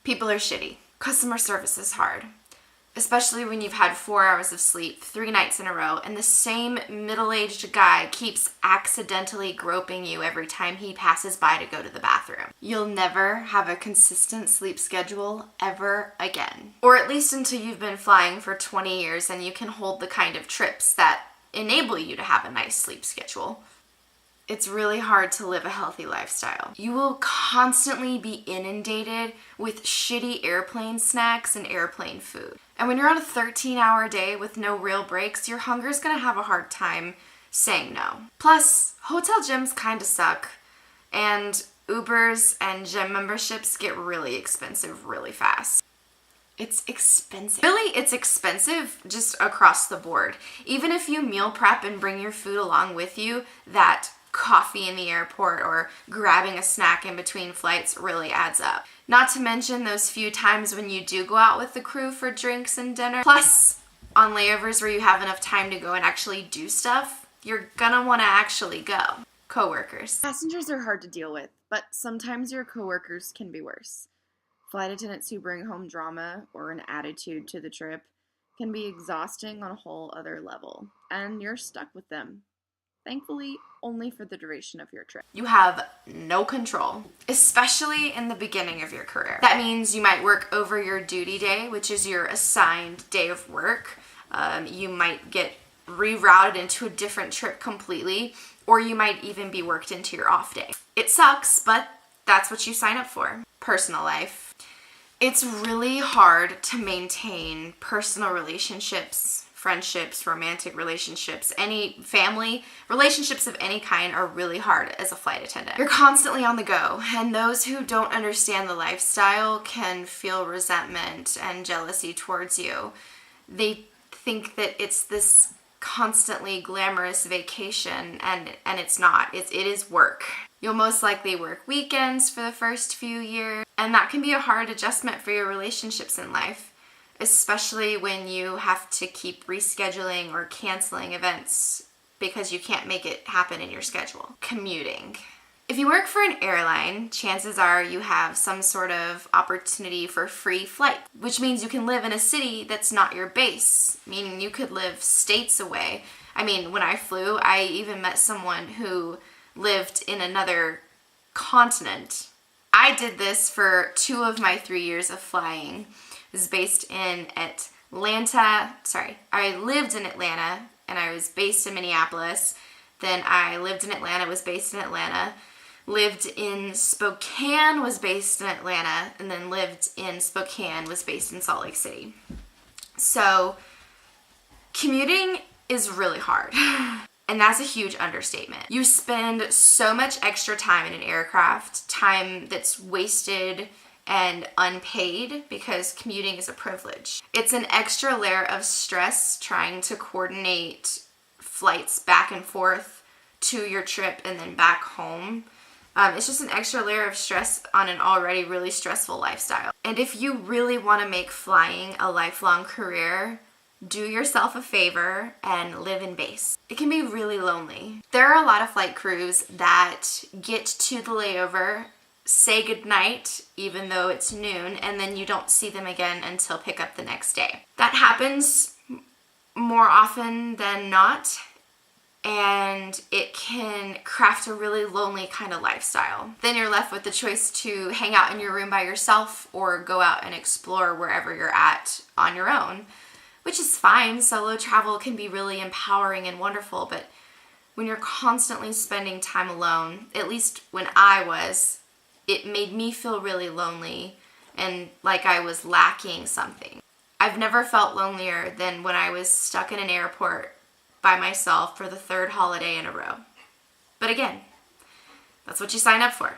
People are shitty. Customer service is hard, especially when you've had 4 hours of sleep 3 nights in a row and the same middle-aged guy keeps accidentally groping you every time he passes by to go to the bathroom. You'll never have a consistent sleep schedule ever again. Or at least until you've been flying for 20 years and you can hold the kind of trips that enable you to have a nice sleep schedule. It's really hard to live a healthy lifestyle. You will constantly be inundated with shitty airplane snacks and airplane food. And when you're on a 13-hour day with no real breaks, your hunger's gonna have a hard time saying no. Plus, hotel gyms kinda suck, and Ubers and gym memberships get really expensive really fast. It's expensive. Really, it's expensive just across the board. Even if you meal prep and bring your food along with you, that coffee in the airport or grabbing a snack in between flights really adds up. Not to mention those few times when you do go out with the crew for drinks and dinner. Plus, on layovers where you have enough time to go and actually do stuff, you're gonna wanna actually go. Coworkers. Passengers are hard to deal with, but sometimes your coworkers can be worse. Flight attendants who bring home drama or an attitude to the trip can be exhausting on a whole other level, and you're stuck with them. Thankfully, only for the duration of your trip. You have no control, especially in the beginning of your career. That means you might work over your duty day, which is your assigned day of work. You might get rerouted into a different trip completely, or you might even be worked into your off day. It sucks, but that's what you sign up for. Personal life. It's really hard to maintain personal relationships, friendships, romantic relationships, any family relationships of any kind are really hard as a flight attendant. You're constantly on the go, and those who don't understand the lifestyle can feel resentment and jealousy towards you. They think that it's this constantly glamorous vacation, and it's not. It is work. You'll most likely work weekends for the first few years, and that can be a hard adjustment for your relationships in life, especially when you have to keep rescheduling or canceling events because you can't make it happen in your schedule. Commuting. If you work for an airline, chances are you have some sort of opportunity for free flight, which means you can live in a city that's not your base, meaning you could live states away. I mean, when I flew, I even met someone who lived in another continent. I did this for 2 of my 3 years of flying. It was based in Atlanta. I lived in Atlanta and I was based in Minneapolis. Then I lived in Atlanta, was based in Atlanta. Lived in Spokane, was based in Atlanta, and then lived in Spokane, was based in Salt Lake City. So commuting is really hard. And that's a huge understatement. You spend so much extra time in an aircraft, time that's wasted and unpaid because commuting is a privilege. It's an extra layer of stress trying to coordinate flights back and forth to your trip and then back home. It's just an extra layer of stress on an already really stressful lifestyle. And if you really want to make flying a lifelong career, do yourself a favor and live in base. It can be really lonely. There are a lot of flight crews that get to the layover, say goodnight, even though it's noon, and then you don't see them again until pick up the next day. That happens more often than not, and it can craft a really lonely kind of lifestyle. Then you're left with the choice to hang out in your room by yourself or go out and explore wherever you're at on your own, which is fine. Solo travel can be really empowering and wonderful, but when you're constantly spending time alone, at least when I was, it made me feel really lonely and like I was lacking something. I've never felt lonelier than when I was stuck in an airport by myself for the 3rd holiday in a row. But again, that's what you sign up for.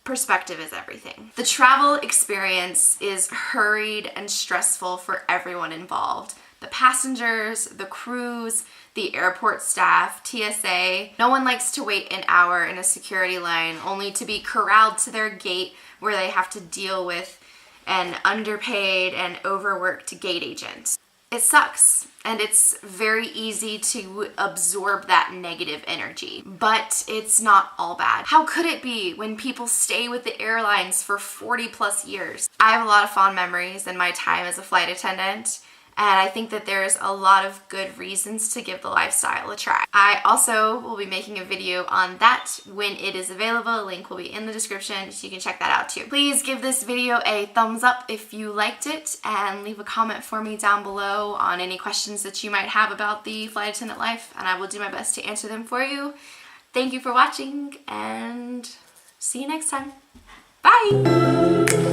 Perspective is everything. The travel experience is hurried and stressful for everyone involved. The passengers, the crews, the airport staff, TSA. No one likes to wait an hour in a security line only to be corralled to their gate where they have to deal with an underpaid and overworked gate agent. it sucks, and it's very easy to absorb that negative energy, but it's not all bad. How could it be when people stay with the airlines for 40 plus years? I have a lot of fond memories in my time as a flight attendant, and I think that there's a lot of good reasons to give the lifestyle a try. I also will be making a video on that when it is available. A link will be in the description, so you can check that out too. Please give this video a thumbs up if you liked it, and leave a comment for me down below on any questions that you might have about the flight attendant life, and I will do my best to answer them for you. Thank you for watching, and see you next time. Bye!